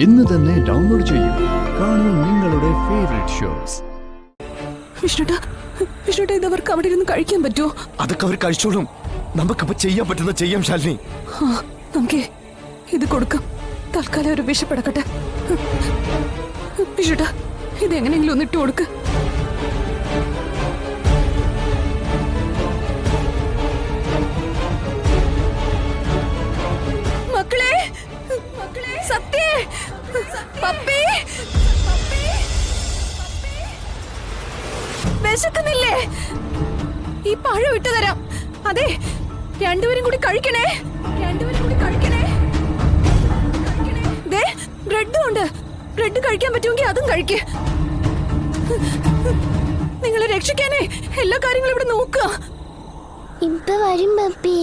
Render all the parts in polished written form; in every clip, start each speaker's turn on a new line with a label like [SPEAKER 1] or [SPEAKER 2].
[SPEAKER 1] ഇന്ന് തന്നെ ഡൗൺലോഡ് ചെയ്യൂ. കാണൂ നിങ്ങളുടെ ഫേവറേറ്റ് ഷോസ്.
[SPEAKER 2] വിഷ്ണുട്ട ഇത് അവർക്ക് അവിടെ ഇരുന്ന് കഴിക്കാൻ പറ്റുമോ?
[SPEAKER 3] അതൊക്കെ അവർ കഴിച്ചോളും. നമുക്കപ്പോ ചെയ്യാൻ പറ്റുന്ന ചെയ്യാം ശാലിനി.
[SPEAKER 2] നമുക്ക് ഇത് കൊടുക്കാം. തൽക്കാലം ഒരു വിശപ്പെടക്കട്ടെ. വിഷ്ണുട്ട ഇത് എങ്ങനെയെങ്കിലും ഒന്നിട്ട് കൊടുക്ക്. മക്കളെ, സത്യേ, പപ്പി, വിശക്കുന്നില്ലേ? ഈ പഴം ഇട്ടു തരാം. അതെ, രണ്ടുപേരും കൂടി കഴിക്കണേ. ദേ, ബ്രെഡും ഉണ്ട്. ബ്രെഡ് കഴിക്കാൻ പറ്റുമെങ്കിൽ അതും കഴിക്ക്. നിങ്ങളെ രക്ഷിക്കാനേ എല്ലാ കാര്യങ്ങളും ഇവിടെ നോക്കുക.
[SPEAKER 4] ഇപ്പൊ വരും പപ്പി.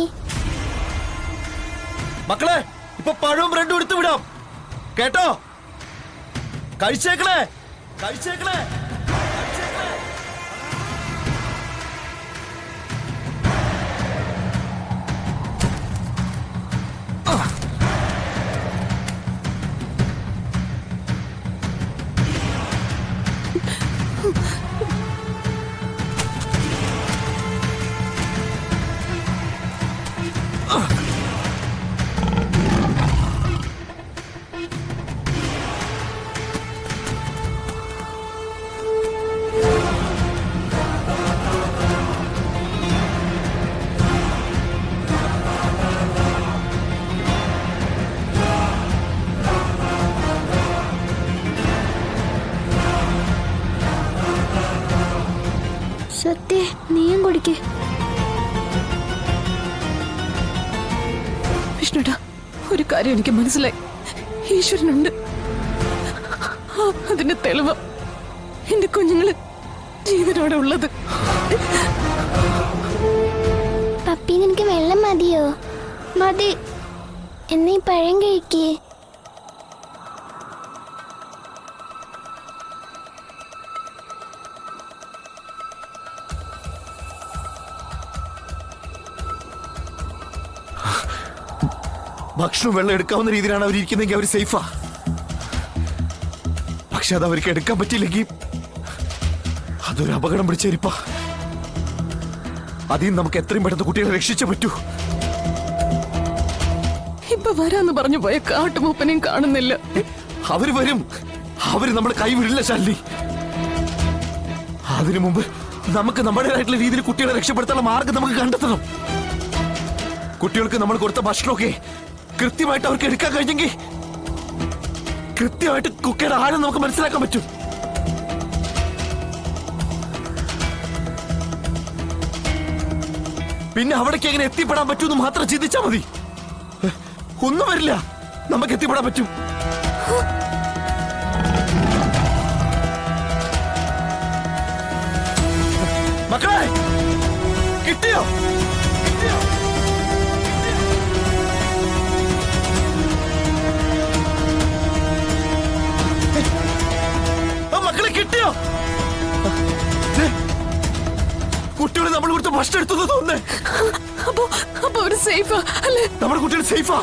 [SPEAKER 3] മക്കളെ, ഇപ്പൊ പഴവും ബ്രെഡും എടുത്തു വിടാം കേട്ടോ. കഴിച്ചേക്കണേ.
[SPEAKER 4] സത്യ, നീയും കുടിക്കേ.
[SPEAKER 2] വിഷ്ണുട്ടാ, ഒരു കാര്യം എനിക്ക് മനസ്സിലായി. ഈശ്വരനുണ്ട്. അതിന്റെ തെളിവ് എന്റെ കുഞ്ഞുങ്ങള് ജീവനോടെ ഉള്ളത്.
[SPEAKER 4] പപ്പി, നിനക്ക് വെള്ളം മതിയോ? മതി. എന്നീ പഴം കഴിക്കേ.
[SPEAKER 3] ഭക്ഷണം വെള്ളം എടുക്കാവുന്ന രീതിയിലാണ് അവർ ഇരിക്കുന്നെങ്കിൽ അവർ സേഫാ. പക്ഷെ അത് അവർക്ക് എടുക്കാൻ പറ്റിയില്ലെങ്കിൽ അതൊരു അപകടം പിടിച്ചേരിപ്പാ. അതിൽ നമുക്ക് എത്രയും പെട്ടെന്ന് കുട്ടികളെ രക്ഷിച്ചേ പറ്റൂ.
[SPEAKER 2] ഇപ്പൊ വരാന്ന് പറഞ്ഞു പോയ കാട്ടുമൂപ്പനെയും കാണുന്നില്ല.
[SPEAKER 3] അവര് വരും. അവര് നമ്മളെ കൈവിടില്ല ശാലിനി. അതിനു മുമ്പ് നമുക്ക് നമ്മുടേതായിട്ടുള്ള രീതിയിൽ കുട്ടികളെ രക്ഷപ്പെടുത്താനുള്ള മാർഗം നമുക്ക് കണ്ടെത്തണം. കുട്ടികൾക്ക് നമ്മൾ കൊടുത്ത ഭക്ഷണമൊക്കെ കൃത്യമായിട്ട് അവർക്ക് എടുക്കാൻ കഴിഞ്ഞെങ്കിൽ കൃത്യമായിട്ട് കുക്കയുടെ ആഴം നമുക്ക് മനസ്സിലാക്കാൻ പറ്റും. പിന്നെ അവിടേക്ക് എങ്ങനെ എത്തിപ്പെടാൻ പറ്റുമെന്ന് മാത്രം ചിന്തിച്ചാൽ മതി. ഒന്നും വരില്ല, നമുക്ക് എത്തിപ്പെടാൻ പറ്റും. മക്കളെ, കിട്ടിയോ? കിട്ടിയോ? കുട്ടികൾ നമ്മൾ കൊടുത്ത ഭക്ഷണം എടുത്തു തോന്നുന്നേ.
[SPEAKER 2] അപ്പൊ അവര് സേഫാ അല്ലേ?
[SPEAKER 3] നമ്മുടെ കുട്ടികൾ സേഫാ.